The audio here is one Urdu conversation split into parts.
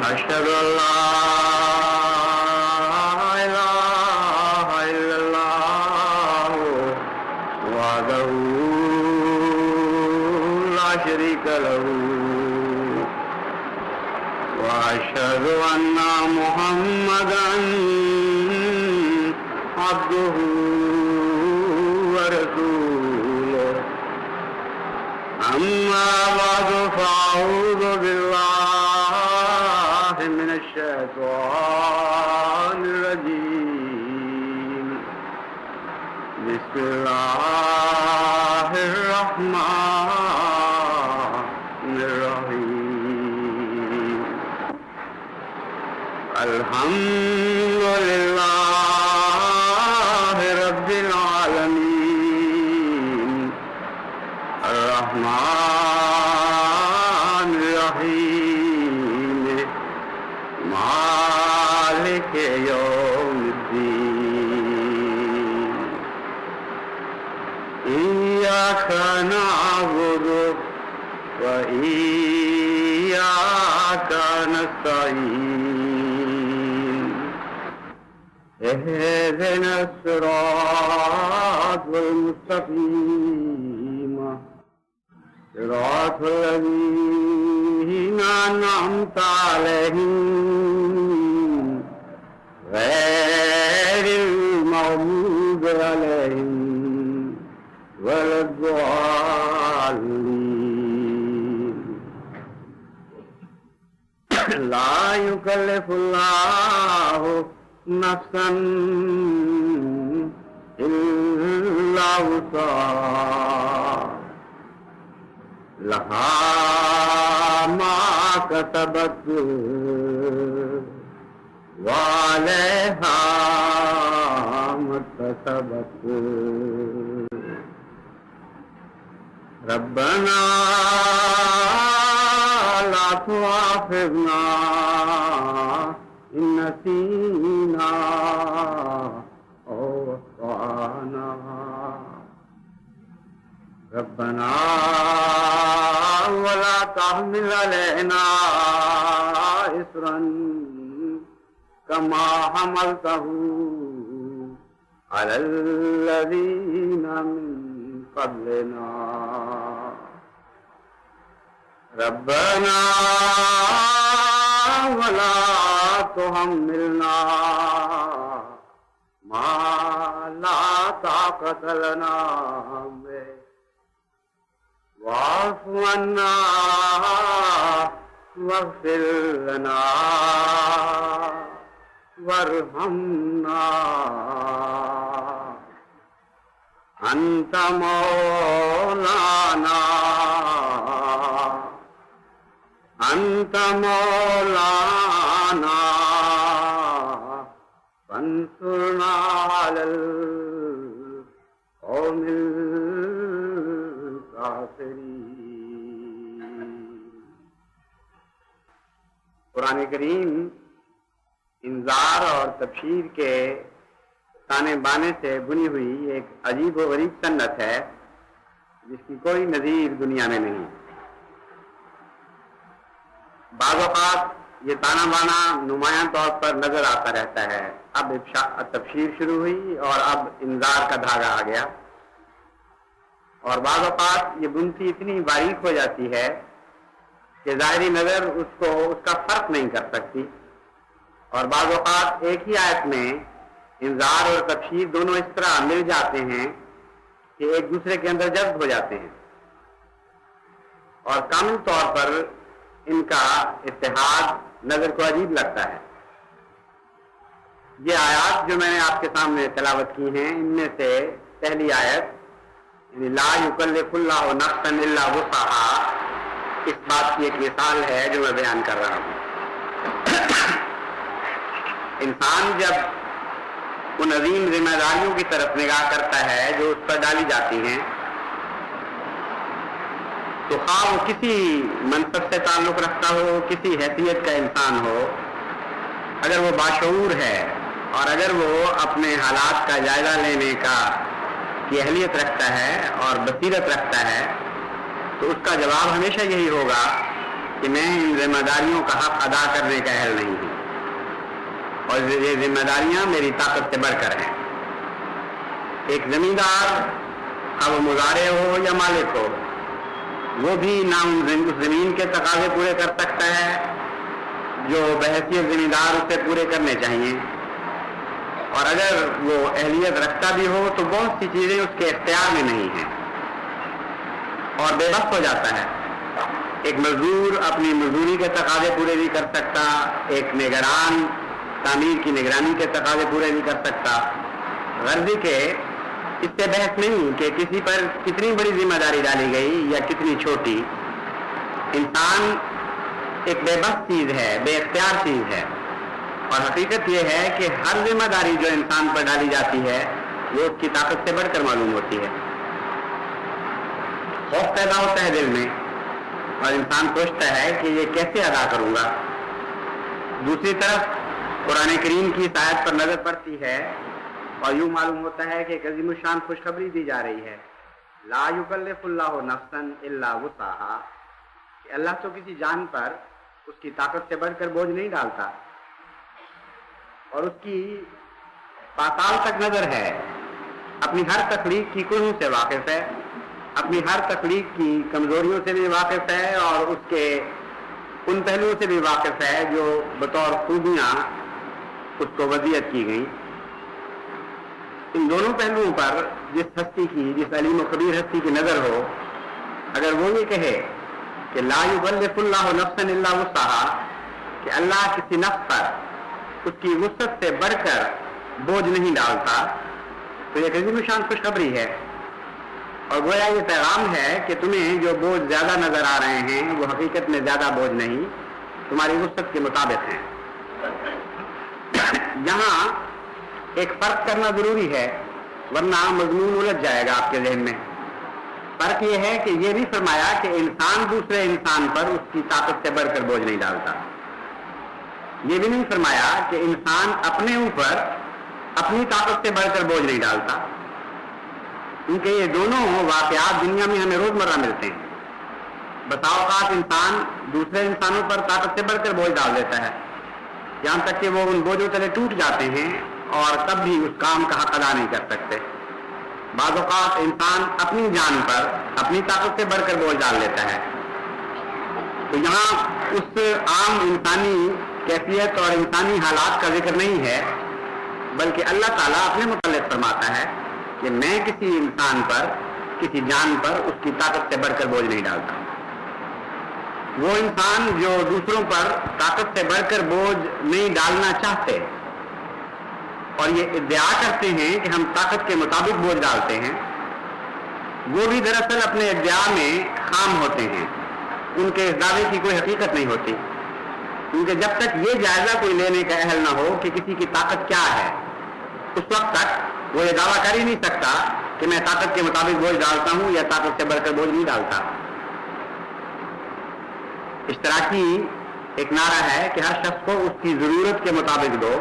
أشهد أن لا إله إلا الله وحده لا شريك له وأشهد أن محمدا عبده ورسوله أما بعد فأعوذ بالله من الشيطان الرجيم بسم الله الرحمن الرحيم الحمد لله رب العالمين الرحمن الرحيم مالك يوم الدين إياك نعبد وإياك نستعين اهدنا الصراط المستقيم صراط الذين أنعمت عليهم غير المغضوب عليهم ولا الضالين لا يكلف الله نفسا إلا وسعها لها ما كسبت وعليها ما اكتسبت ربنا لا تؤاخذنا إن نسينا أو أخطأنا ربنا ولا تحمل علينا إصرا كما حملته على الذين من قبلنا ربنا ولا تحملنا ما لا طاقة لنا به واعف عنا واغفر لنا وارحمنا أنت مولانا فانصرنا على القوم قرآن کریم انذار اور تبشیر کے تانے بانے سے بنی ہوئی ایک عجیب و غریب سنت ہے جس کی کوئی نظیر دنیا میں نہیں. بعض اوقات یہ تانا بانا نمایاں طور پر نظر آتا رہتا ہے. اب تبشیر شروع ہوئی اور اب انذار کا دھاگا آ گیا. اور بعض اوقات یہ بنتی اتنی باریک ہو جاتی ہے کہ ظاہری نظر اس کا فرق نہیں کر سکتی. اور بعض اوقات ایک ہی آیت میں انذار اور تبشیر دونوں اس طرح مل جاتے ہیں کہ ایک دوسرے کے اندر جذب ہو جاتے ہیں. اور کامل طور پر ان کا اتحاد نظر کو عجیب لگتا ہے. یہ آیات جو میں نے آپ کے سامنے تلاوت کی ہیں ان میں سے پہلی آیت لا یکلف اللہ نفسا الا وسعها اس بات کی ایک مثال ہے جو میں بیان کر رہا ہوں. انسان جب ان عظیم ذمہ داریوں کی طرف نگاہ کرتا ہے جو اس پر ڈالی جاتی ہیں تو خواہ وہ کسی منصب سے تعلق رکھتا ہو, کسی حیثیت کا انسان ہو, اگر وہ باشعور ہے اور اگر وہ اپنے حالات کا جائزہ لینے کی اہلیت رکھتا ہے اور بصیرت رکھتا ہے تو اس کا جواب ہمیشہ یہی ہوگا کہ میں ان ذمہ داریوں کا حق ادا کرنے کا اہل نہیں ہوں اور یہ ذمہ داریاں میری طاقت سے بڑھ کر ہیں. ایک زمیندار اب وہ مزارع ہو یا مالک ہو وہ بھی نہ اس زمین کے تقاضے پورے کر سکتا ہے جو بحیثیت زمیندار اسے پورے کرنے چاہیے, اور اگر وہ اہلیت رکھتا بھی ہو تو بہت سی چیزیں اس کے اختیار میں نہیں ہیں اور بے بس ہو جاتا ہے. ایک مزدور اپنی مزدوری کے تقاضے پورے نہیں کر سکتا, ایک نگران تعمیر کی نگرانی کے تقاضے پورے نہیں کر سکتا. غرضی کے اس سے بحث نہیں کہ کسی پر کتنی بڑی ذمہ داری ڈالی گئی یا کتنی چھوٹی. انسان ایک بے بس چیز ہے, بے اختیار چیز ہے, اور حقیقت یہ ہے کہ ہر ذمہ داری جو انسان پر ڈالی جاتی ہے وہ اس کی طاقت سے بڑھ کر معلوم ہوتی ہے. خوف پیدا ہوتا ہے دل میں اور انسان سوچتا ہے کہ یہ کیسے ادا کروں گا. دوسری طرف قرآن کریم کی اس آیت پر نظر پڑتی ہے اور یوں معلوم ہوتا ہے کہ ایک عظیم الشان خوشخبری دی جا رہی ہے, لا یکلف اللہ نفسا الا وسعها, کہ اللہ تو کسی جان پر اس کی طاقت سے بڑھ کر بوجھ نہیں ڈالتا اور اس کی پاتال تک نظر ہے, اپنی ہر تخلیق کی کنہوں سے واقف ہے, اپنی ہر تخلیق کی کمزوریوں سے بھی واقف ہے اور اس کے ان پہلوؤں سے بھی واقف ہے جو بطور خوبیاں اس کو وضعیت کی گئیں. ان دونوں پہلوؤں پر جس ہستی کی, جس علیم و خبیر ہستی کی نظر ہو, اگر وہ یہ کہے کہ لا یکلف اللہ نفسا الا وسعها, کہ اللہ کسی نفس پر اس کی وسعت سے بڑھ کر بوجھ نہیں ڈالتا, تو یہ عظیم شان خوشخبری ہے. اور گویا یہ پیغام ہے کہ تمہیں جو بوجھ زیادہ نظر آ رہے ہیں وہ حقیقت میں زیادہ بوجھ نہیں, تمہاری وسعت کے مطابق ہیں. یہاں ایک فرق کرنا ضروری ہے ورنہ مضمون الجھ جائے گا آپ کے ذہن میں. فرق یہ ہے کہ یہ بھی فرمایا کہ انسان دوسرے انسان پر اس کی طاقت سے بڑھ کر بوجھ نہیں ڈالتا. یہ بھی نہیں فرمایا کہ انسان اپنے اوپر اپنی طاقت سے بڑھ کر بوجھ نہیں ڈالتا, کیونکہ یہ دونوں واقعات دنیا میں ہمیں روزمرہ ملتے ہیں. بسا اوقات انسان دوسرے انسانوں پر طاقت سے بڑھ کر بوجھ ڈال دیتا ہے یہاں تک کہ وہ ان بوجھوں تلے ٹوٹ جاتے ہیں اور تب بھی اس کام کا حق ادا نہیں کر سکتے. بعض اوقات انسان اپنی جان پر اپنی طاقت سے بڑھ کر بوجھ ڈال لیتا ہے. تو یہاں اس عام انسانی کیفیت اور انسانی حالات کا ذکر نہیں ہے, بلکہ اللہ تعالیٰ اپنے متعلق فرماتا ہے کہ میں کسی انسان پر, کسی جان پر اس کی طاقت سے بڑھ کر بوجھ نہیں ڈالتا. وہ انسان جو دوسروں پر طاقت سے بڑھ کر بوجھ نہیں ڈالنا چاہتے اور یہ ادعا کرتے ہیں کہ ہم طاقت کے مطابق بوجھ ڈالتے ہیں, وہ بھی دراصل اپنے ادعا میں خام ہوتے ہیں. ان کے اس دعوے کی کوئی حقیقت نہیں ہوتی, کیونکہ جب تک یہ جائزہ کوئی لینے کا اہل نہ ہو کہ کسی کی طاقت کیا ہے, اس وقت تک وہ یہ دعویٰ کر ہی نہیں سکتا کہ میں طاقت کے مطابق بوجھ ڈالتا ہوں یا طاقت سے بڑھ کر بوجھ نہیں ڈالتا. اشتراکی ایک نعرہ ہے کہ ہر شخص کو اس کی ضرورت کے مطابق دو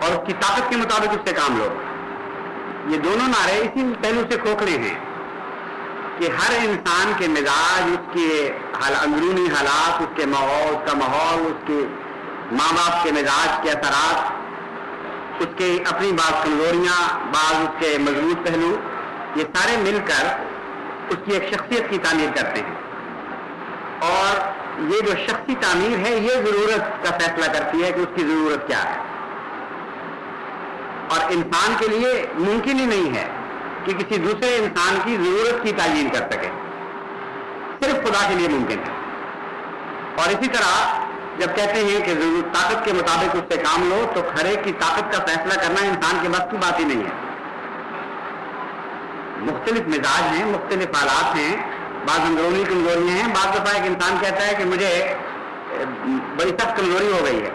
اور اس کی طاقت کے مطابق اس سے کام لو. یہ دونوں نعرے اسی پہلو سے کھوکھلے ہیں کہ ہر انسان کے مزاج, اس کے اندرونی حالات, اس کے ماحول, اس کا ماحول, اس کے ماں باپ کے مزاج کے اثرات, اس کے اپنی بعض کمزوریاں, بعض اس کے مضبوط پہلو, یہ سارے مل کر اس کی ایک شخصیت کی تعمیر کرتے ہیں. اور یہ جو شخصی تعمیر ہے یہ ضرورت کا فیصلہ کرتی ہے کہ اس کی ضرورت کیا ہے. اور انسان کے لیے ممکن ہی نہیں ہے کہ کسی دوسرے انسان کی ضرورت کی تعین کر سکے, صرف خدا کے لیے ممکن ہے. اور اسی طرح جب کہتے ہیں کہ طاقت کے مطابق اس سے کام لو, تو ہر ایک کی طاقت کا فیصلہ کرنا انسان کے بس کی بات ہی نہیں ہے. مختلف مزاج ہیں, مختلف حالات ہیں, بعض اندرونی کمزوریاں ہیں. بعض دفعہ ایک انسان کہتا ہے کہ مجھے بڑی سخت کمزوری ہو گئی ہے,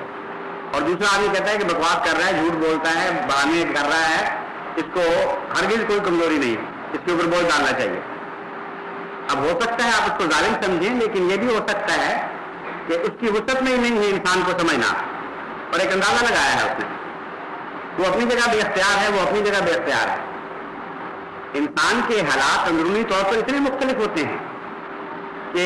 اور دوسرا آدمی کہتا ہے کہ بکواس کر رہا ہے, جھوٹ بولتا ہے, بہانے کر رہا ہے, اس کو ہرگز کوئی کمزوری نہیں ہے, اس کے اوپر بوجھ ڈالنا چاہیے. اب ہو سکتا ہے آپ اس کو ظالم سمجھیں, لیکن یہ بھی ہو سکتا ہے کہ اس کی وسعت میں ہی نہیں ہے انسان کو سمجھنا, اور ایک اندازہ لگایا ہے اس نے. وہ اپنی جگہ بے اختیار ہے, وہ اپنی جگہ بے اختیار ہے. انسان کے حالات اندرونی طور پر اتنے مختلف ہوتے ہیں کہ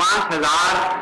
5000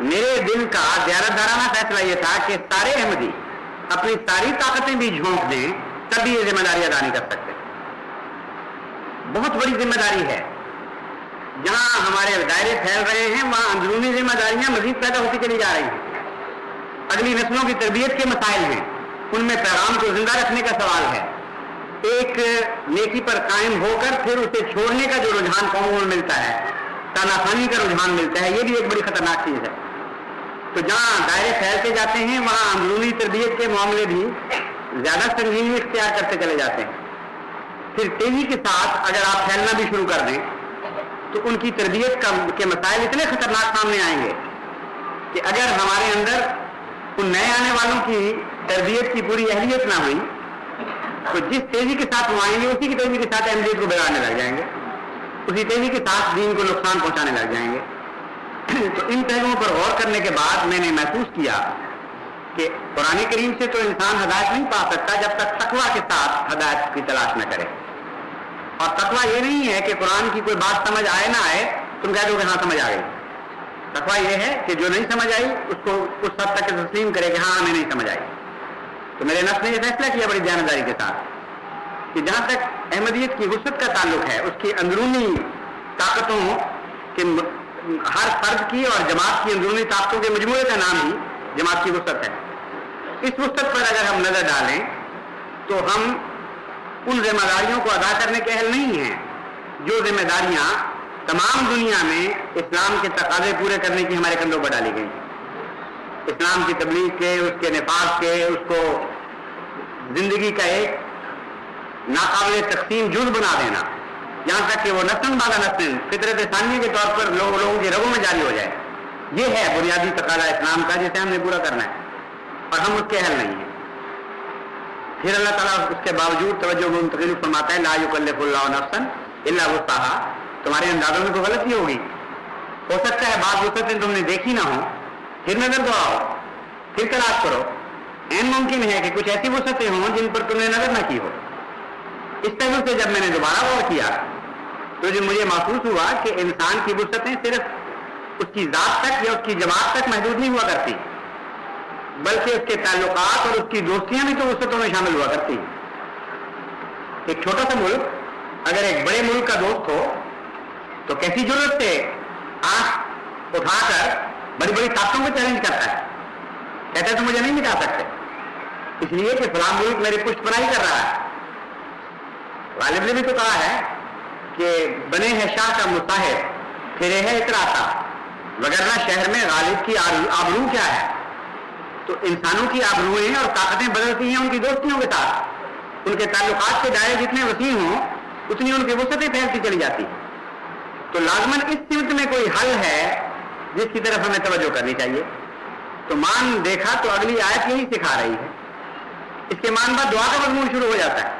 میرے دل کا زیارتدارانہ فیصلہ یہ تھا کہ سارے احمدی اپنی ساری طاقتیں بھی جھونک دیں تب بھی یہ ذمہ داری ادا نہیں کر سکتے. بہت بڑی ذمہ داری ہے. جہاں ہمارے دائرے پھیل رہے ہیں وہاں اندرونی ذمہ داریاں مزید پیدا ہوتی چلی جا رہی ہیں. اگلی نسلوں کی تربیت کے مسائل ہیں, ان میں پیغام کو زندہ رکھنے کا سوال ہے. ایک نیکی پر قائم ہو کر پھر اسے چھوڑنے کا جو رجحان قوموں میں ملتا ہے, تانا خانی کا رجحان ملتا ہے, یہ بھی ایک بڑی خطرناک چیز ہے. تو جہاں دائرے پھیلتے جاتے ہیں وہاں اندرونی تربیت کے معاملے بھی زیادہ سنگینی اختیار کرتے چلے جاتے ہیں. پھر تیزی کے ساتھ اگر آپ پھیلنا بھی شروع کر دیں تو ان کی تربیت کے مسائل اتنے خطرناک سامنے آئیں گے کہ اگر ہمارے اندر ان نئے آنے والوں کی تربیت کی پوری اہلیت نہ ہوئی تو جس تیزی کے ساتھ وہ آئیں گے اسی کی تیزی کے ساتھ اہمیت کو بگاڑنے لگ جائیں گے, اسی تیزی کے ساتھ دین کو نقصان پہنچانے لگ جائیں گے. تو ان پہلوؤں پر غور کرنے کے بعد میں نے محسوس کیا کہ قرآن کریم سے تو انسان ہدایت نہیں پا سکتا جب تک تقویٰ کے ساتھ ہدایت کی تلاش نہ کرے. اور تقویٰ یہ نہیں ہے کہ قرآن کی کوئی بات سمجھ آئے نہ آئے تم کہہ دو کہ ہاں سمجھ آ گئی. تقویٰ یہ ہے کہ جو نہیں سمجھ آئی اس کو اس حد تک تسلیم کرے کہ ہاں ہمیں نہیں سمجھ آئی. تو میرے نفس نے یہ فیصلہ کیا بڑی دیانتداری کے ساتھ کہ جہاں تک احمدیت کی وسعت کا تعلق ہے, اس کی اندرونی طاقتوں کے ہر فرد کی اور جماعت کی اندرونی طاقتوں کے مجموعے کا نام ہی جماعت کی وسعت ہے. اس وسعت پر اگر ہم نظر ڈالیں تو ہم ان ذمہ داریوں کو ادا کرنے کے اہل نہیں ہیں جو ذمہ داریاں تمام دنیا میں اسلام کے تقاضے پورے کرنے کی ہمارے کندھوں پر ڈالی گئی. اسلام کی تبلیغ کے, اس کے نفاذ کے, اس کو زندگی کا ایک ناقابل تقسیم جز بنا دینا, یہاں تک کہ وہ نسل بعد نسل فطرت ثانیہ کے طور پر لوگوں کی رگوں میں جاری ہو جائے. یہ ہے بنیادی تقاضا اسلام کا جسے ہم نے پورا کرنا ہے اور ہم اس کے اہل نہیں ہیں. پھر اللہ تعالیٰ اس کے باوجود توجہ منتقل فرماتا ہے لا یکلف اللہ نفسا الا وسعها. تمہارے اندازوں میں کوئی غلطی ہوگی, ہو سکتا ہے بعض وسعتیں تم نے دیکھی نہ ہو, پھر نظر دوڑاؤ, پھر تلاش کرو. این ممکن ہے کہ کچھ ایسی وسعتیں ہوں جن پر تم نے نظر نہ کی ہو. اس پہلو سے جب میں نے دوبارہ غور کیا تو جو مجھے محسوس ہوا کہ انسان کی وسعتیں صرف اس کی ذات تک یا اس کی جماعت تک محدود نہیں ہوا کرتی, بلکہ اس کے تعلقات اور اس کی دوستیاں بھی تو وسعتوں میں شامل ہوا کرتی ہیں. ایک چھوٹا سا ملک اگر ایک بڑے ملک کا دوست ہو تو کیسی ضرورت سے آنکھ اٹھا کر بڑی بڑی طاقتوں کو چیلنج کرتا ہے, کہتا ہے تو مجھے نہیں مٹا سکتے اس لیے کہ فلاں ملک میری پشت پناہی کر رہا ہے. غالب نے بھی تو کہا ہے کہ بنے ہے شاہ کا مصاحب پھرے ہے اتراتا, وگرنہ شہر میں غالب کی آبرو کیا ہے. تو انسانوں کی آبروئیں اور طاقتیں بدلتی ہیں ان کی دوستیوں کے ساتھ. ان کے تعلقات کے دائرے جتنے وسیع ہوں اتنی ان کی وسعتیں پھیلتی چلی جاتی. تو لازماً اس سمت میں کوئی حل ہے جس کی طرف ہمیں توجہ کرنی چاہیے. تو مان دیکھا تو اگلی آیت یہی سکھا رہی ہے. اس کے مان بعد دعا کا مضمون شروع ہو جاتا ہے.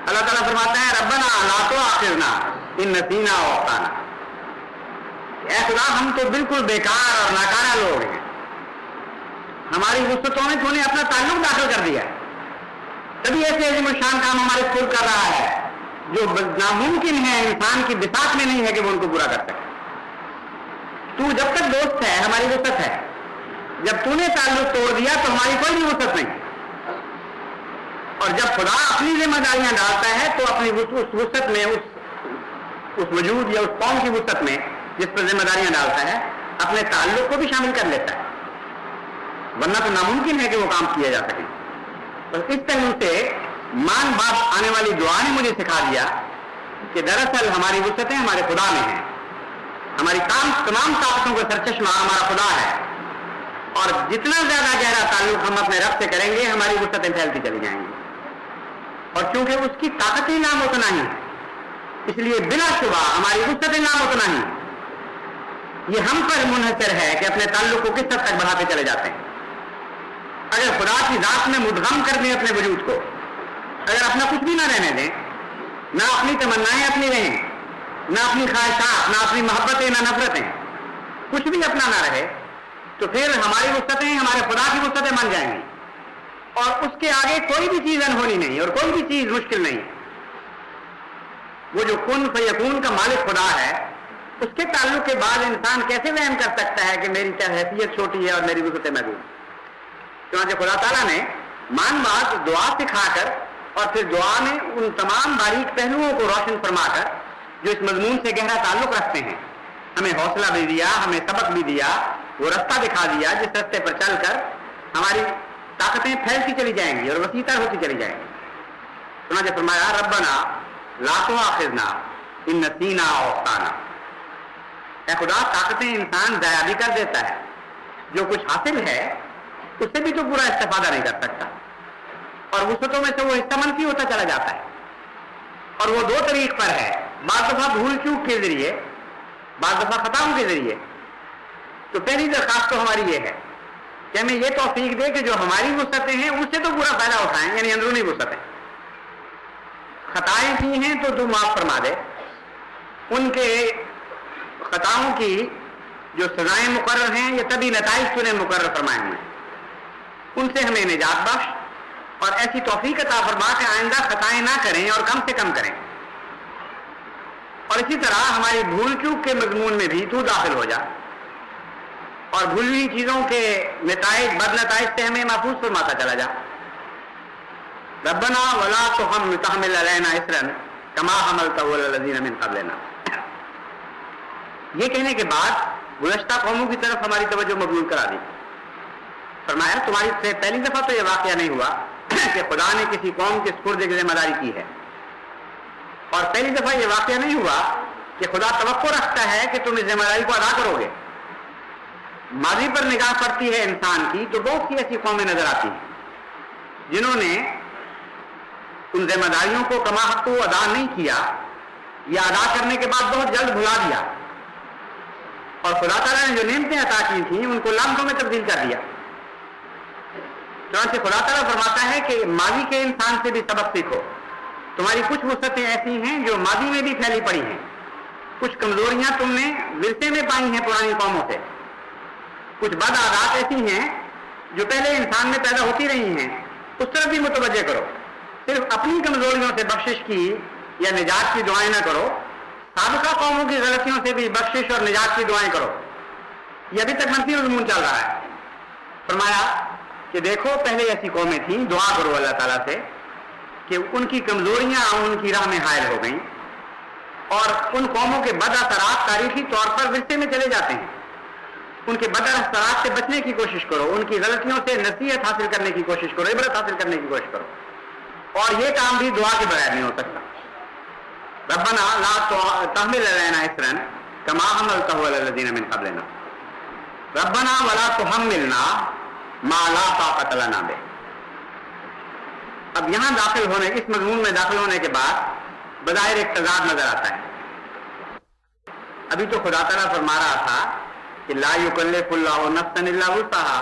اللہ تعالیٰ فرماتا ہے ربنا لا تؤاخذنا ان نسینا او اخطانا. اے خدا ہم تو بالکل بیکار اور ناکارہ لوگ ہیں, ہماری وسعتوں میں تو نے اپنا تعلق داخل کر دیا, تبھی ایسے عظیم الشان کام ہمارے سپرد کر رہا ہے جو ناممکن ہے انسان کی بساط میں نہیں ہے کہ وہ ان کو پورا کر سکے. تو جب تک دوست ہے ہماری وسعت ہے, جب تو نے تعلق توڑ دیا تو ہماری کوئی بھی وسعت نہیں. اور جب خدا اپنی ذمہ داریاں ڈالتا ہے تو اپنی اس وسعت میں اس وجود یا اس قوم کی وسعت میں جس پر ذمہ داریاں ڈالتا ہے اپنے تعلق کو بھی شامل کر لیتا ہے, ورنہ تو ناممکن ہے کہ وہ کام کیا جا سکے. بس اس پہلو سے مان باپ آنے والی دعا نے مجھے سکھا دیا کہ دراصل ہماری وسعتیں ہمارے خدا میں ہیں, ہماری تمام طاقتوں کا سرچشمہ ہمارا خدا ہے, اور جتنا زیادہ گہرا تعلق ہم اپنے رب سے کریں گے ہماری وسعتیں پھیلتی چلی جائیں گی. اور چونکہ اس کی طاقت ہی نام اتنا ہی اس لیے بلا شبہ ہماری وسعتیں نام اتنا ہی. یہ ہم پر منحصر ہے کہ اپنے تعلق کو کس حد تک بڑھاتے چلے جاتے ہیں. اگر خدا کی ذات میں مدغم کر دیں اپنے وجود کو, اگر اپنا کچھ بھی نہ رہنے دیں, نہ اپنی تمنائیں اپنی رہیں, نہ اپنی خواہشات, نہ اپنی محبتیں, نہ نفرتیں, کچھ بھی اپنا نہ رہے, تو پھر ہماری وسعتیں ہمارے خدا کی وسعتیں بن جائیں گی, اور اس کے آگے کوئی بھی چیز انہونی نہیں اور کوئی بھی چیز مشکل نہیں. وہ جو کن فیکون کا مالک خدا ہے اس کے تعلق کے بعد انسان کیسے وہم کر سکتا ہے کہ میری حیثیت چھوٹی ہے اور میری وسعتیں محدود؟ چنانچہ خدا تعالیٰ نے مان بات دعا سکھا کر اور پھر دعا میں ان تمام باریک پہلوؤں کو روشن فرما کر جو اس مضمون سے گہرا تعلق رکھتے ہیں، ہمیں حوصلہ بھی دیا، ہمیں سبق بھی دیا، وہ رستہ دکھا دیا جس رستے پر چل کر ہماری طاقتیں پھیلتی چلی جائیں گی اور وسیع تر ہوتی چلی جائیں گی۔ چنانچہ فرمایا ربنا لا تؤاخذنا ان نسینا او اخطانا، اے خدا طاقتیں انسان ضائع بھی کر دیتا ہے، جو کچھ حاصل ہے اس سے بھی تو پورا استفادہ نہیں کر سکتا، اور وسعتوں میں سے وہ حصہ منفی ہوتا چلا جاتا ہے، اور وہ دو طریق پر ہے، بعض دفعہ بھول چوک کے ذریعے، بعض دفعہ خطاؤں کے ذریعے۔ تو پہلی درخواست تو ہماری یہ ہے کہ ہمیں یہ توفیق دے کہ جو ہماری وسعتیں ہیں ان سے تو پورا فائدہ اٹھائیں، یعنی اندرونی وسعتیں۔ خطائیں کی ہیں تو تو معاف فرما دے، ان کے خطاؤں کی جو سزائیں مقرر ہیں یہ تبھی نتائج تو نے مقرر فرمائے ہوئے ہیں، ان سے ہمیں نجات بخش اور ایسی توفیق عطا فرما کہ آئندہ خطائیں نہ کریں اور کم سے کم کریں، اور اسی طرح ہماری بھول چوک کے مضمون میں بھی تو داخل ہو جا اور بھولی ہوئی چیزوں کے نتائج بد نتائج سے ہمیں محفوظ فرماتا چلا جا۔ ربنا ولا تحمل علینا اصرا کما حملته علی الذین من قبلنا۔ یہ کہنے کے بعد گزشتہ قوموں کی طرف ہماری توجہ مبذول کرا دی، فرمایا تمہاری سے پہلی دفعہ تو یہ واقعہ نہیں ہوا کہ خدا نے کسی قوم کے سپرد کی ذمہ داری کی ہے، اور پہلی دفعہ یہ واقعہ نہیں ہوا کہ خدا توقع رکھتا ہے کہ تم اس ذمہ داری کو ادا کرو گے۔ ماضی پر نگاہ پڑتی ہے انسان کی تو بہت سی ایسی قومیں نظر آتی ہیں جنہوں نے ان ذمہ داریوں کو کما حق ادا نہیں کیا یا ادا کرنے کے بعد بہت جلد بھلا دیا، اور خدا تعالیٰ نے جو نعمتیں عطا کی تھیں ان کو لمحوں میں تبدیل کر دیا۔ چنانچہ خدا تعالیٰ فرماتا ہے کہ ماضی کے انسان سے بھی سبق سیکھو، تمہاری کچھ وسعتیں ایسی ہیں جو ماضی میں بھی پھیلی پڑی ہیں، کچھ کمزوریاں تم نے ورثے میں پائی ہیں پرانی قوموں سے، کچھ بد عادات ایسی ہیں جو پہلے انسان میں پیدا ہوتی رہی ہیں، اس طرف بھی متوجہ کرو۔ صرف اپنی کمزوریوں سے بخشش کی یا نجات کی دعائیں نہ کرو، سابقہ قوموں کی غلطیوں سے بھی بخشش اور نجات کی دعائیں کرو۔ یہ ابھی تک منفی مضمون چل رہا ہے۔ فرمایا کہ دیکھو پہلے ایسی قومیں تھیں، دعا کرو اللہ تعالیٰ سے کہ ان کی کمزوریاں ان کی راہ میں حائل ہو گئیں، اور ان قوموں کے بد اثرات تاریخی طور پر ورثے میں چلے جاتے ہیں، ان کے بد اثرات سے بچنے کی کوشش کرو، ان کی غلطیوں سے نصیحت حاصل کرنے کی کوشش کرو، عبرت حاصل کرنے کی کوشش کرو، اور یہ کام بھی دعا کے بغیر نہیں ہو سکتا۔ ربنا لا تحمل علینا اصرا کما حملته علی الذین من قبلنا ربنا ولا تحملنا ما لا طاقت لنا به۔ اب یہاں داخل ہونے، اس مضمون میں داخل ہونے کے بعد بظاہر ایک تضاد نظر آتا ہے۔ ابھی تو خدا تعالیٰ فرما رہا تھا کہ لا یکلف اللہ نفسا الا وسعها،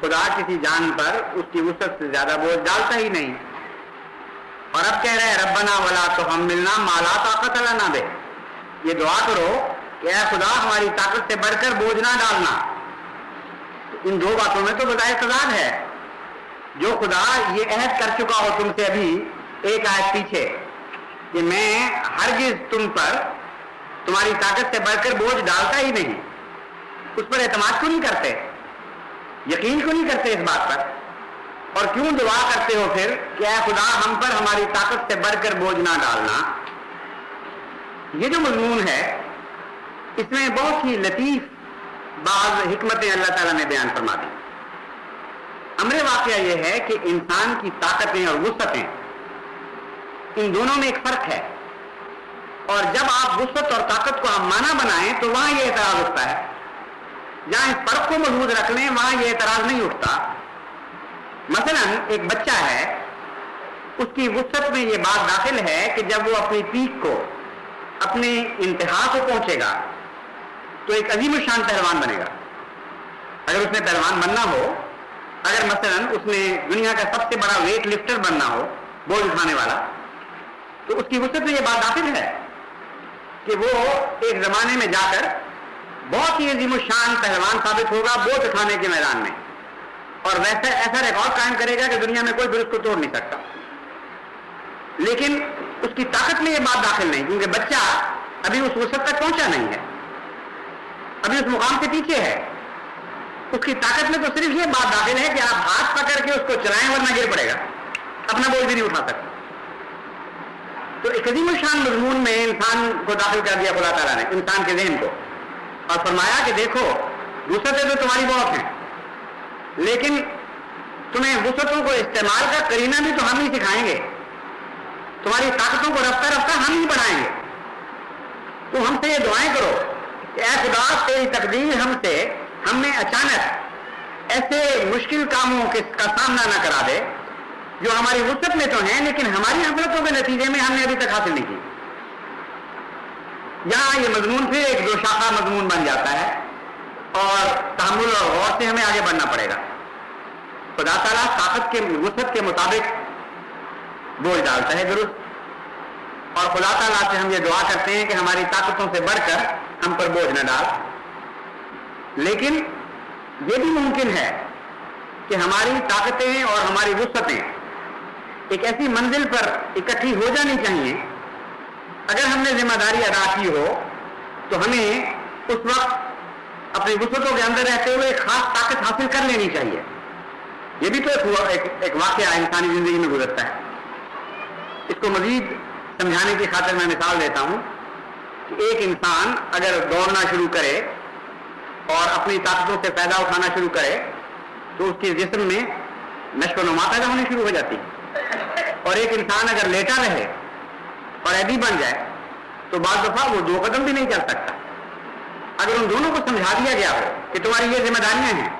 خدا کسی جان پر اس کی وسعت سے زیادہ بوجھ ڈالتا ہی نہیں، اور اب کہہ رہے ہیں ربنا ولا تحملنا ما لا طاقت لنا به، یہ دعا کرو کہ اے خدا ہماری طاقت سے بڑھ کر بوجھ نہ ڈالنا۔ ان دو باتوں میں تو بظاہر تضاد ہے۔ جو خدا یہ عہد کر چکا ہو تم سے ابھی ایک آیت پیچھے کہ میں ہرگز تم پر تمہاری طاقت سے بڑھ کر بوجھ ڈالتا ہی نہیں، اس پر اعتماد کیوں نہیں کرتے، یقین کیوں نہیں کرتے اس بات پر، اور کیوں دعا کرتے ہو پھر کہ اے خدا ہم پر ہماری طاقت سے بڑھ کر بوجھ نہ ڈالنا؟ یہ جو مضمون ہے اس میں بہت ہی لطیف بعض حکمتیں اللہ تعالیٰ نے بیان فرما دی۔ امر واقعہ یہ ہے کہ انسان کی طاقتیں اور وسعتیں ان دونوں میں ایک فرق ہے، اور جب آپ وسعت اور طاقت کو ہم معنی بنائیں تو وہاں یہ اعتراض اٹھتا ہے، جہاں اس فرق کو محفوظ رکھ لیں وہاں یہ اعتراض نہیں اٹھتا۔ مثلا ایک بچہ ہے، اس کی وسعت میں یہ بات داخل ہے کہ جب وہ اپنی پیک کو، اپنے انتہا کو پہنچے گا تو ایک عظیم الشان پہلوان بنے گا۔ اگر اس نے پہلوان بننا ہو، اگر مثلا اس نے دنیا کا سب سے بڑا ویٹ لفٹر بننا ہو، بوجھ اٹھانے والا، تو اس کی وسعت میں یہ بات داخل ہے کہ وہ ایک زمانے میں جا کر بہت ہی عظیم الشان پہلوان ثابت ہوگا بوجھ اٹھانے کے میدان میں، اور ویسا ایسا ریکارڈ قائم کرے گا کہ دنیا میں کوئی بھی اس کو توڑ نہیں سکتا۔ لیکن اس کی طاقت میں یہ بات داخل نہیں، کیونکہ بچہ ابھی اس وسعت تک پہنچا نہیں ہے، ابھی اس مقام سے پیچھے ہے. اس کی طاقت میں تو صرف یہ بات داخل ہے کہ آپ ہاتھ پکڑ کے اس کو چلائیں ورنہ گر پڑے گا، اپنا بوجھ بھی نہیں اٹھا سکتا. تو ایک عظیم الشان مضمون میں انسان کو داخل کر دیا خدا تعالیٰ نے، انسان کے ذہن کو، اور فرمایا کہ دیکھو وسعتیں تو تمہاری بہت ہیں، لیکن تمہیں وسعتوں کو استعمال کا کرینہ بھی تو ہم ہی سکھائیں گے، تمہاری طاقتوں کو رفتہ رفتہ ہم ہی بڑھائیں گے. تو ہم سے یہ دعائیں کرو کہ اے خدا تیری تقدیر ہم نے اچانک ایسے مشکل کاموں کا سامنا نہ کرا دے جو ہماری وسعت میں تو ہیں لیکن ہماری غفلتوں کے نتیجے میں ہم نے ابھی تک حاصل نہیں کی. یہاں یہ مضمون پھر ایک دو شاخہ مضمون بن جاتا ہے اور تحمل اور غور سے ہمیں آگے بڑھنا پڑے گا. خدا تعالیٰ طاقت کے وسعت کے مطابق بوجھ ڈالتا ہے درست، اور خدا تعالیٰ سے ہم یہ دعا کرتے ہیں کہ ہماری طاقتوں سے بڑھ کر ہم پر بوجھ نہ ڈال. لیکن یہ بھی ممکن ہے کہ ہماری طاقتیں اور ہماری وسعتیں ایک ایسی منزل پر اکٹھی ہو جانی چاہیے، اگر ہم نے ذمہ داری ادا کی ہو تو ہمیں اس وقت اپنی وسعتوں کے اندر رہتے ہوئے ایک خاص طاقت حاصل کر لینی چاہیے. یہ بھی تو ایک واقعہ انسانی زندگی میں گزرتا ہے. اس کو مزید سمجھانے کی خاطر میں مثال دیتا ہوں کہ ایک انسان اگر دوڑنا شروع کرے اور اپنی طاقتوں سے فائدہ اٹھانا شروع کرے تو اس کے جسم میں نشو و نما پیدا ہونی شروع ہو جاتی ہے. اور ایک انسان اگر لیٹا رہے اور ایبی بن جائے تو بعض دفعہ وہ 2 قدم بھی نہیں چل سکتا. اگر ان دونوں کو سمجھا دیا گیا ہو کہ تمہاری یہ ذمہ داریاں ہیں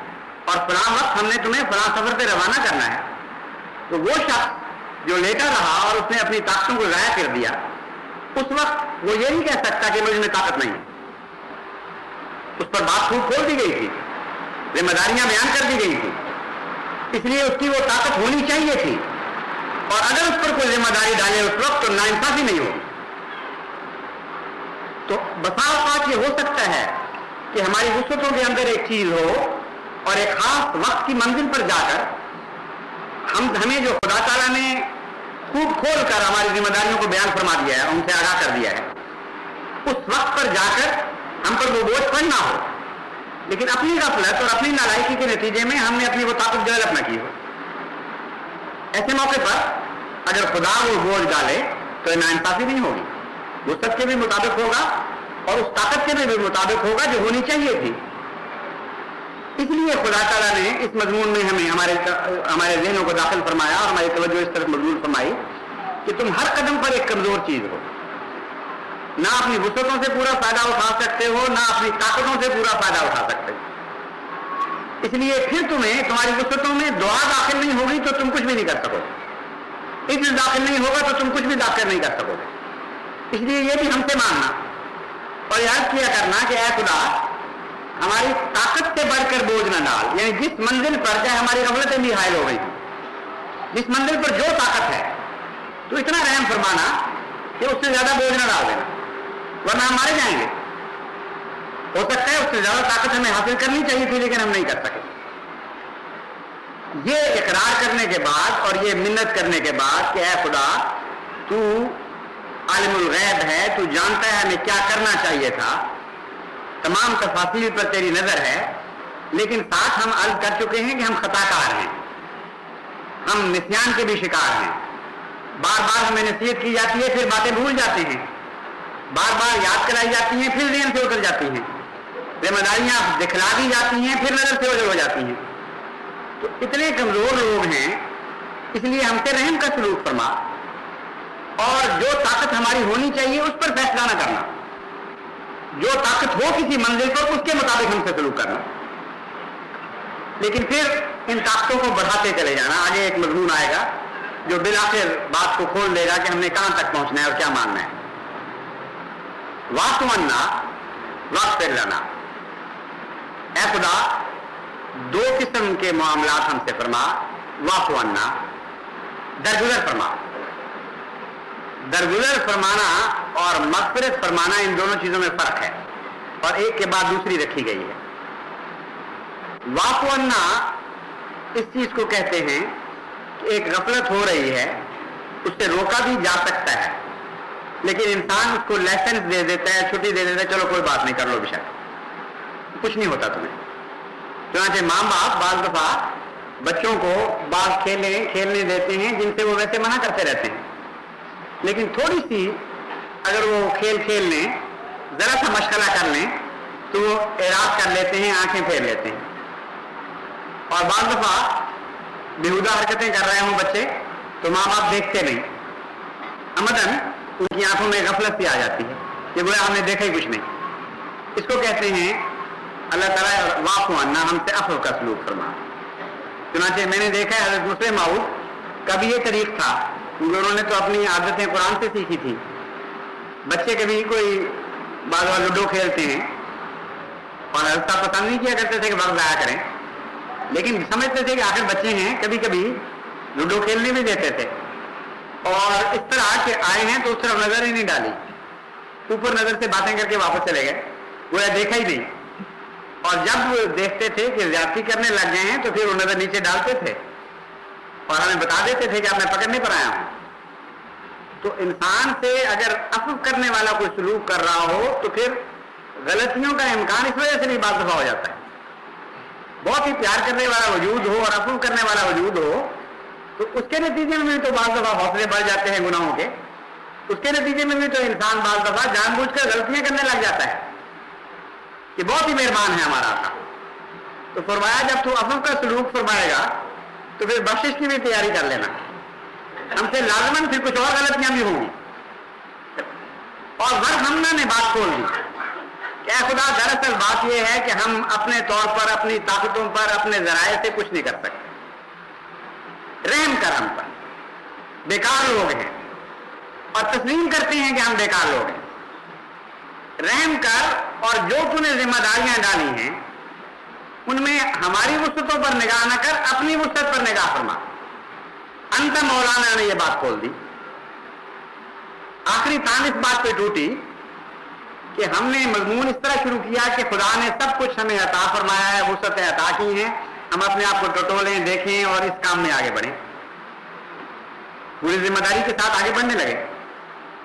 اور فلاں وقت ہم نے تمہیں فلاں سفر پہ روانہ کرنا ہے، تو وہ شخص جو لیٹا رہا اور اس نے اپنی طاقتوں کو ضائع کر دیا، اس وقت وہ یہ نہیں کہہ سکتا کہ مجھ میں طاقت نہیں ہے. اس پر بات کھول دی گئی تھی، ذمہ داریاں بیان کر دی گئی تھی، اس لیے اس کی وہ طاقت ہونی چاہیے تھی. اور اگر اس پر کوئی ذمہ داری ڈالے اس وقت تو ناانصافی نہیں ہوگی. تو بسا اوقات یہ ہو سکتا ہے کہ ہماری وسعتوں کے اندر ایک چیز ہو اور ایک خاص وقت کی منزل پر جا کر ہمیں جو خدا تعالیٰ نے خوب کھول کر ہماری ذمہ داریوں کو بیان فرما دیا ہے، ان سے آگاہ کر دیا ہے، اس وقت پر جا کر ہم پر وہ بوجھ پڑنا ہو، لیکن اپنی غفلت اور اپنی نالائکی کے نتیجے میں ہم نے اپنی وہ طاقت ڈیولپ نہ کی ہو. ایسے موقع پر اگر خدا وہ بوجھ ڈالے تو ناانصافی نہیں ہوگی، وسعت کے بھی مطابق ہوگا اور اس طاقت کے بھی مطابق ہوگا جو ہونی چاہیے تھی. اس لیے خدا تعالیٰ نے اس مضمون میں ہمیں ہمارے ذہنوں کو داخل فرمایا اور ہماری توجہ اس طرف مضمون فرمائی کہ تم ہر قدم پر ایک کمزور چیز ہو، نہ اپنی وسعتوں سے پورا فائدہ اٹھا سکتے ہو، نہ اپنی طاقتوں سے پورا فائدہ اٹھا سکتے ہو. اس لیے پھر تمہاری وسعتوں میں دعا داخل نہیں ہوگی تو تم کچھ بھی نہیں کر سکو گے، علم داخل نہیں ہوگا تو تم کچھ بھی داخل نہیں کر سکو گے. اس لیے یہ بھی ہم سے ماننا اور یاد کیا کرنا کہ اے خدا ہماری طاقت سے بڑھ کر بوجھ نہ ڈال. یعنی جس منزل پر چاہے ہماری غفلتیں بھی حائل ہو گئی ہیں، جس منزل پر جو طاقت ہے تو اتنا رحم فرمانا کہ اس سے زیادہ بوجھ نہ ڈال دینا ورنہ ہم مارے جائیں گے. ہو سکتا ہے اس سے زیادہ طاقت ہمیں حاصل کرنی چاہیے تھی لیکن ہم نہیں کر سکے. یہ اقرار کرنے کے بعد اور یہ منت کرنے کے بعد کہ اے خدا تو عالم الغیب ہے، تو جانتا ہے ہمیں کیا کرنا چاہیے تھا، تمام تفاصیل پر تیری نظر ہے، لیکن ساتھ ہم عرض کر چکے ہیں کہ ہم خطا کار ہیں، ہم نسیان کے بھی شکار ہیں. بار بار ہمیں نصیحت کی جاتی ہے پھر باتیں بھول جاتے ہیں، بار بار یاد کرائی جاتی ہیں پھر ذہن سے اتر جاتی ہیں، ذمہ داریاں دکھلا دی جاتی ہیں پھر نظر سے اوجھل ہو جاتی ہیں. تو اتنے کمزور لوگ ہیں، اس لیے ہم سے رحم کا سلوک فرما اور جو طاقت ہماری ہونی چاہیے اس پر فیصلہ نہ کرنا، جو طاقت ہو کسی منزل پر اس کے مطابق ہم سے سلوک کرنا، لیکن پھر ان طاقتوں کو بڑھاتے چلے جانا. آگے ایک مضمون آئے گا جو بالآخر بات کو کھول دے گا کہ ہم نے کہاں تک پہنچنا ہے اور کیا ماننا ہے. واقعنا واغفر لنا، اے خدا 2 قسم کے معاملات ہم سے فرما. واقعنا درگزر فرما. درگزر فرمانا اور مغفرت فرمانا ان دونوں چیزوں میں فرق ہے اور ایک کے بعد دوسری رکھی گئی ہے. واقعنا اس چیز کو کہتے ہیں کہ ایک غفلت ہو رہی ہے، اس سے روکا بھی جا سکتا ہے لیکن انسان اس کو لائسنس دے دیتا ہے, چھٹی دے دیتا ہے, چلو کوئی بات نہیں, کر لو بے شک, کچھ نہیں ہوتا تمہیں. چنانچہ ماں باپ بعض دفعہ بچوں کو بعض کھیلنے دیتے ہیں جن سے وہ ویسے منع کرتے رہتے ہیں, لیکن تھوڑی سی اگر وہ کھیل لیں, ذرا سا مشغلہ کر لیں تو وہ اعراض کر لیتے ہیں, آنکھیں پھیر لیتے ہیں. اور بعض دفعہ بےہودہ حرکتیں کر رہے ہوں بچے تو ماں باپ دیکھتے نہیں, عمدن ان کی آنکھوں میں غفلت سی آ جاتی ہے کہ گویا ہم نے دیکھا ہی کچھ نہیں. اس کو کہتے ہیں اللہ تعالیٰ واعف عنا, ہم سے عفو کا سلوک فرما. چنانچہ میں نے دیکھا ہے حضرت مسلم موعود کا بھی یہ طریق تھا, کیونکہ انہوں نے تو اپنی عادتیں قرآن سے سیکھی تھی. بچے کبھی کوئی بعض بار لوڈو کھیلتے ہیں اور حضرت پسند نہیں کیا کرتے تھے کہ وقت ضائع کریں, لیکن سمجھتے تھے کہ آخر بچے ہیں, کبھی کبھی لوڈو کھیلنے بھی دیتے تھے. اور اس طرح کے آئے ہیں تو اس طرف نظر ہی نہیں ڈالی, اوپر نظر سے باتیں کر کے واپس چلے گئے, وہ دیکھا ہی نہیں. اور جب دیکھتے تھے کہ زیادتی کرنے لگ گئے ہیں تو پھر وہ نظر نیچے ڈالتے تھے اور ہمیں بتا دیتے تھے کہ اب میں پکڑنے پر آیا ہوں. تو انسان سے اگر عفو کرنے والا کوئی سلوک کر رہا ہو تو پھر غلطیوں کا امکان اس وجہ سے بھی بعض دفعہ ہو جاتا ہے. بہت ہی پیار کرنے والا وجود ہو اور عفو کرنے والا وجود ہو تو اس کے نتیجے میں تو بعض دفعہ حوصلے بڑھ جاتے ہیں گناہوں کے. اس کے نتیجے میں بھی تو انسان بعض دفعہ جان بوجھ کر غلطیاں کرنے لگ جاتا ہے کہ بہت ہی مہربان ہے ہمارا آقا. تو فرمایا جب تو عفو کا سلوک فرمائے گا تو پھر بخشش کی بھی تیاری کر لینا, ہم سے لازماً پھر کچھ اور غلطیاں بھی ہوں گی. اور ورحمنا نے بات کھول دی کہ اے خدا, دراصل بات یہ ہے کہ ہم اپنے طور پر, اپنی طاقتوں پر, اپنے ذرائع سے کچھ نہیں کر سکتے, رحم کر ہم پر, بیکار لوگ ہیں اور تسلیم کرتے ہیں کہ ہم بیکار لوگ ہیں. رحم کر اور جو تو نے ذمہ داریاں ڈالی ہیں ان میں ہماری وسعتوں پر نگاہ نہ کر, اپنی وسعت پر نگاہ فرما. انت مولانا نے یہ بات کھول دی. آخری تان اس بات پہ ٹوٹی کہ ہم نے مضمون اس طرح شروع کیا کہ خدا نے سب کچھ ہمیں عطا فرمایا ہے, وسعتیں عطا کی ہیں, ہم اپنے آپ کو ٹٹولیں, دیکھیں اور اس کام میں آگے بڑھیں, پوری ذمہ داری کے ساتھ آگے بڑھنے لگے.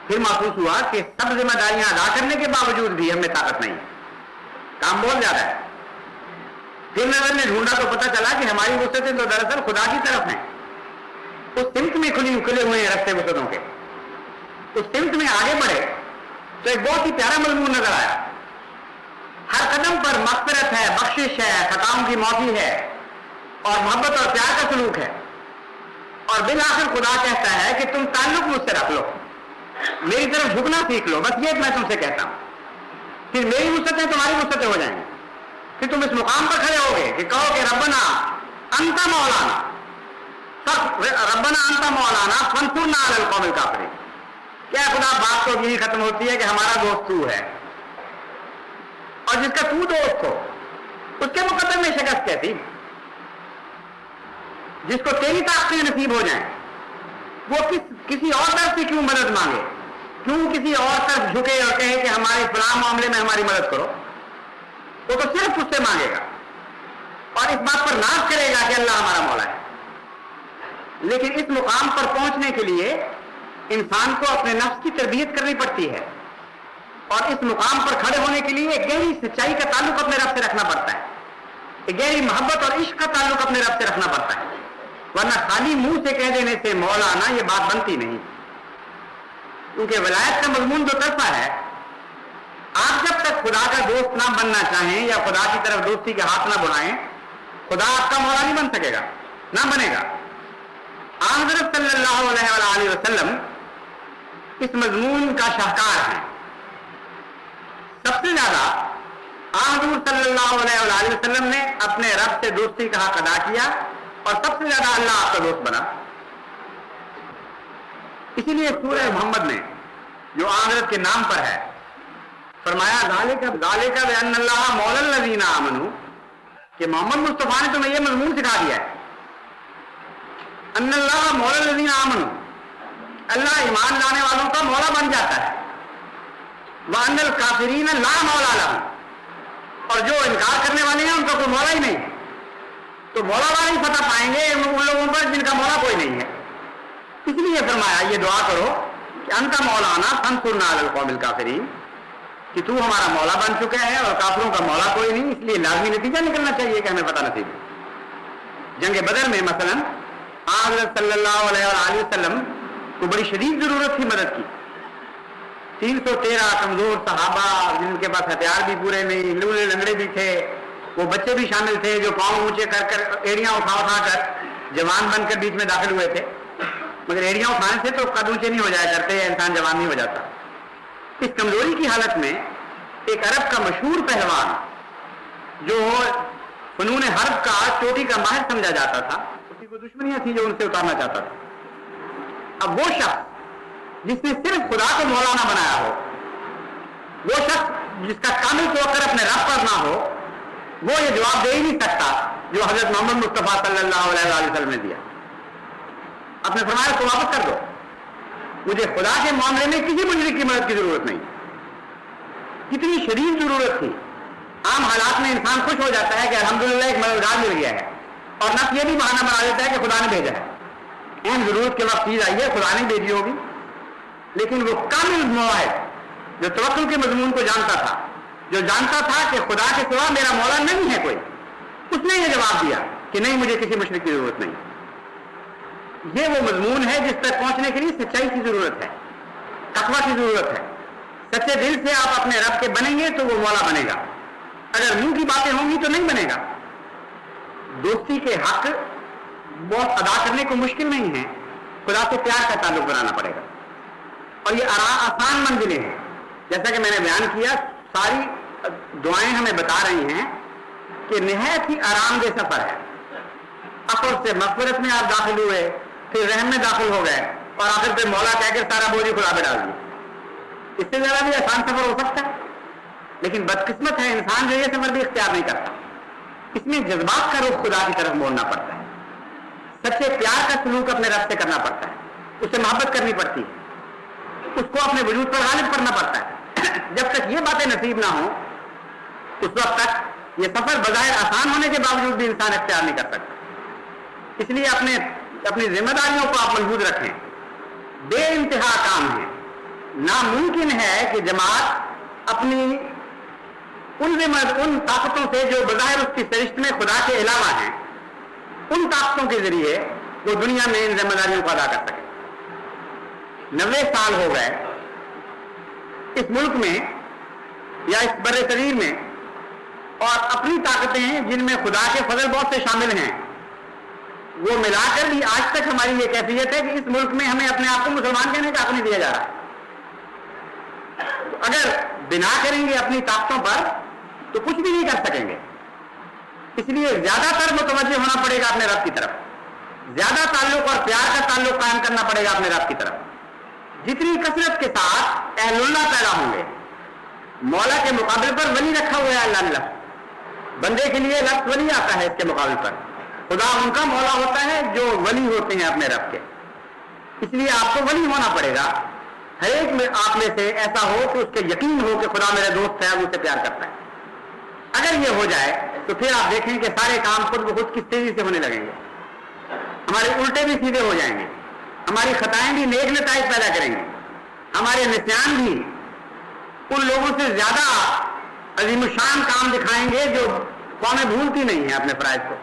پھر محسوس ہوا کہ سب ذمہ داریاں ادا کرنے کے باوجود بھی ہم میں طاقت نہیں, کام بہت زیادہ ہے. پھر نظر نے ڈھونڈا تو پتہ چلا کہ ہماری وسعتیں تو دراصل خدا کی طرف ہیں, اس سمت میں کھلے ہوئے ہیں رستے وسعتوں کے. اس سمت میں آگے بڑھے تو ایک بہت ہی پیارا مضمون نظر آیا. ہر قدم پر مغفرت ہے, بخشش ہے, خطاؤں کی معافی ہے اور محبت اور پیار کا سلوک ہے. اور بالآخر خدا کہتا ہے کہ تم تعلق مجھ سے رکھ لو, میری طرف جھکنا سیکھ لو, بس یہ میں تم سے کہتا ہوں. پھر میری وسعتیں تمہاری وسعتیں ہو جائیں گی. پھر تم اس مقام پر کھڑے ہوگے کہ کہو کہ ربنا انت مولانا, ربنا انت مولانا فانصرنا علی القوم الکافرین. کیا خدا بات تو یہی ختم ہوتی ہے کہ ہمارا دوست تو ہے, اور جس کا تو دوست ہو اس کے مقدر میں شکست کہتی, جس کو تیری طاقتیں نصیب ہو جائیں وہ کسی اور طرف سے کیوں مدد مانگے, کیوں کسی اور طرف جھکے اور کہے کہ ہمارے فلاں معاملے میں ہماری مدد کرو. وہ تو صرف اس سے مانگے گا اور اس بات پر ناز کرے گا کہ اللہ ہمارا مولا ہے. لیکن اس مقام پر پہنچنے کے لیے انسان کو اپنے نفس کی تربیت کرنی پڑتی ہے, اور اس مقام پر کھڑے ہونے کے لیے ایک گہری سچائی کا تعلق اپنے رب سے رکھنا پڑتا ہے, ایک گہری محبت اور عشق کا تعلق اپنے رب سے رکھنا پڑتا ہے. ورنہ خالی منہ سے کہہ دینے سے مولانا یہ بات بنتی نہیں, کیونکہ ولایت کا مضمون جو طرفہ ہے, آپ جب تک خدا کا دوست نہ بننا چاہیں یا خدا کی طرف دوستی کے ہاتھ نہ بڑھائیں, خدا آپ کا مولا نہیں بن سکے گا, نہ بنے گا. حضرت صلی اللہ علیہ وآلہ وسلم اس مضمون کا شاہکار ہیں. سب سے زیادہ حضور صلی اللہ علیہ وآلہ وسلم نے اپنے رب سے دوستی کا حق ادا کیا, اور سب سے زیادہ اللہ آپ کا دوست بنا. اسی لیے سورہ محمد میں جو حضرت کے نام پر ہے فرمایا ذالک بان اللہ مولا الذین آمنوا, کہ محمد مصطفیٰ نے تمہیں یہ مضمون سکھا دیا ہے, ان اللہ مولا الذین آمنوا, اللہ ایمان لانے والوں کا مولا بن جاتا ہے. وان الکافرین لا مولا لهم, اور جو انکار کرنے والے ہیں ان کا کوئی مولا ہی نہیں. تو مولا والا ہی فتح پائیں گے ان لوگوں پر جن کا مولا کوئی نہیں ہے. اس لیے فرمایا یہ دعا کرو کہ انت مولانا فانصرنا علی القوم الکافرین، کہ تو ہمارا مولا بن چکا ہے اور کافروں کا مولا کوئی نہیں، اس لیے لازمی نتیجہ نکلنا چاہیے کہ ہمیں پتہ نصیب ہے۔ جنگ بدر میں مثلا حضرت صلی اللہ علیہ وآلہ وسلم کو بڑی شدید ضرورت تھی مدد کی، 313 کمزور صحابہ جن کے پاس ہتھیار بھی پورے نہیں، لوڑے لنگڑے بھی تھے، وہ بچے بھی شامل تھے جو پاؤں اونچے کر کر ایڑیاں اٹھا کر جوان بن کر بیچ میں داخل ہوئے تھے، مگر ایڑیاں اٹھانے سے تو قد اونچے نہیں ہو جایا کرتے، انسان جوان نہیں ہو جاتا۔ اس کمزوری کی حالت میں ایک عرب کا مشہور پہلوان جو فنون حرب کا چوٹی کا ماہر سمجھا جاتا تھا، اس کی کوئی دشمنیاں تھیں جو ان سے اتارنا چاہتا تھا۔ اب وہ شخص جس نے صرف خدا کو مولانا بنایا ہو، وہ شخص جس کا کامل توقع اپنے رب پر نہ ہو، وہ یہ جواب دے ہی نہیں سکتا جو حضرت محمد مصطفیٰ صلی اللہ علیہ وسلم نے دیا۔ اپنے فرمایا کو واپس کر دو، مجھے خدا کے معاملے میں کسی مجرم کی مدد کی ضرورت نہیں۔ کتنی شدید ضرورت تھی۔ عام حالات میں انسان خوش ہو جاتا ہے کہ الحمدللہ ایک مددگار مل گیا ہے، اور نہ یہ بھی بہانہ بنا دیتا ہے کہ خدا نے بھیجا ہے، اہم ضرورت کے وقت چیز آئی ہے، خدا نے بھیجی ہوگی۔ لیکن وہ کامل موحد جو توکل کے مضمون کو جانتا تھا، جو جانتا تھا کہ خدا کے سوا میرا مولا نہیں ہے کوئی، اس نے یہ جواب دیا کہ نہیں، مجھے کسی مشرک کی ضرورت نہیں۔ یہ وہ مضمون ہے جس تک پہنچنے کے لیے سچائی کی ضرورت ہے، تقویٰ کی ضرورت ہے۔ سچے دل سے آپ اپنے رب کے بنیں گے تو وہ مولا بنے گا، اگر منہ کی باتیں ہوں گی تو نہیں بنے گا۔ دوستی کے حق بہت ادا کرنے کو مشکل نہیں ہے، خدا سے پیار کا تعلق بنانا پڑے گا، اور یہ آسان منزلیں ہیں۔ جیسا کہ میں نے بیان کیا، ساری دعائیں ہمیں بتا رہی ہیں کہ نہایت ہی آرام دہ سفر ہے۔ اخر سے مغفرت میں آپ داخل ہوئے، پھر رحم میں داخل ہو گئے، اور آخر پہ مولا کہہ کے سارا بوجھ خدا پہ ڈال دیا۔ اس سے زیادہ بھی آسان سفر ہو سکتا ہے، لیکن بدقسمت ہے انسان جو یہ سفر بھی اختیار نہیں کرتا۔ اس میں جذبات کا رخ خدا کی طرف موڑنا پڑتا ہے، سچے پیار کا سلوک اپنے رب سے کرنا پڑتا ہے، اس سے محبت کرنی پڑتی ہے، اس کو اپنے وجود پر غالب کرنا پڑتا ہے۔ جب تک یہ باتیں نصیب نہ ہوں، اس وقت تک یہ سفر بظاہر آسان ہونے کے باوجود بھی انسان اختیار نہیں کر سکتا۔ اس لیے اپنی ذمہ داریوں کو آپ محفوظ رکھیں، بے انتہا کام ہے۔ ناممکن ہے کہ جماعت اپنی ان طاقتوں سے جو بظاہر اس کی سرشت میں خدا کے علاوہ ہیں، ان طاقتوں کے ذریعے وہ دنیا میں ان ذمہ داریوں کو ادا کر سکے۔ 90 سال ہو گئے اس ملک میں یا اس بر صغیر میں، اور اپنی طاقتیں جن میں خدا کے فضل بہت سے شامل ہیں، وہ ملا کر بھی آج تک ہماری یہ کیفیت ہے کہ اس ملک میں ہمیں اپنے آپ کو مسلمان کہنے کا حق نہیں دیا جا رہا۔ اگر بنا کریں گے اپنی طاقتوں پر تو کچھ بھی نہیں کر سکیں گے۔ اس لیے زیادہ تر متوجہ ہونا پڑے گا اپنے رب کی طرف، زیادہ تعلق اور پیار کا تعلق قائم کرنا پڑے گا اپنے رب کی طرف۔ جتنی کثرت کے ساتھ اہل اللہ پیدا ہوں گے، مولا کے مقابلے پر ولی رکھا ہوا ہے اللہ اللہ، بندے کے لیے لفظ ولی آتا ہے، اس کے مقابلے پر خدا ان کا مولا ہوتا ہے جو ولی ہوتے ہیں اپنے رب کے۔ اس لیے آپ کو ولی ہونا پڑے گا، ہر ایک میں آپ میں سے ایسا ہو کہ اس کے یقین ہو کہ خدا میرے دوست ہے، وہ اسے پیار کرتا ہے۔ اگر یہ ہو جائے تو پھر آپ دیکھیں کہ سارے کام خود بخود کس تیزی سے ہونے لگیں گے، ہمارے الٹے بھی سیدھے ہو جائیں گے، ہماری خطائیں بھی نیک نتائج پیدا کریں گے، ہمارے نسیان بھی ان لوگوں سے زیادہ عظیم الشان کام دکھائیں گے جو قومیں بھولتی نہیں ہیں اپنے فرائض کو۔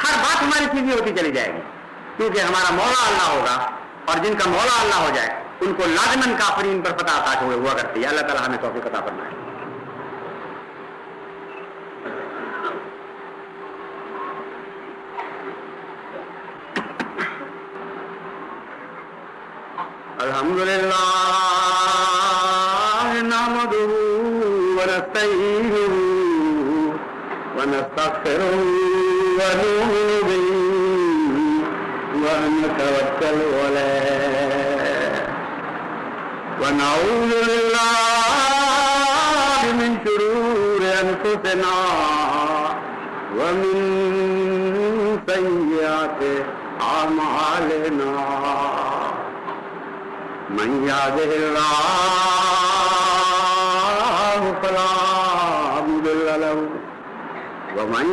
ہر بات ہماری سیدھی ہوتی چلی جائے گی، کیونکہ ہمارا مولا اللہ ہوگا، اور جن کا مولا اللہ ہو جائے ان کو لازماً کافرین پر فتح عطا ہوا کرتی ہے۔ اللہ تعالیٰ ہمیں توفیق عطا فرمائے۔ الحمدللہ نحمدہ ونستعینہ ونستغفرہ ونؤمن بہ ونتوکل علیہ ونعوذ باللہ من شرور انفسنا ومن سیئات اعمالنا من يهده الله فلا مضل له ومن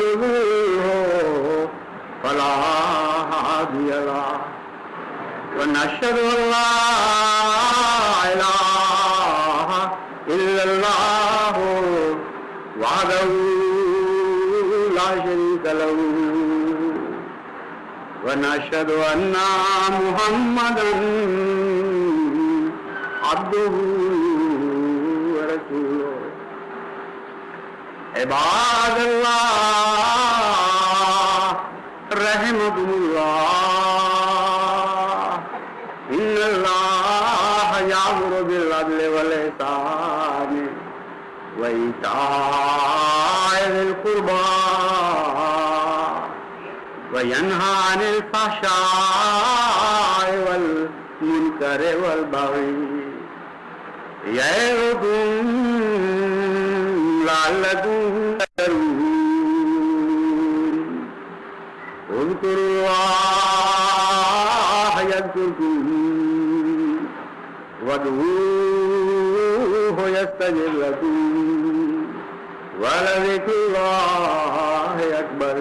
يضلل فلا هادي له ونشهد أن لا إله إلا الله وحده لا شريك له ونشهد أن محمدا عبده ورسوله عباد الله رحمكم الله إن الله يأمر بالعدل والإحسان وإيتاء ذي القربى وينهى عن الفحشاء والمنكر والبغي يعظكم لعلكم تذكرون اذكروا الله يذكركم وادعوه يستجب لكم ولذكر الله أكبر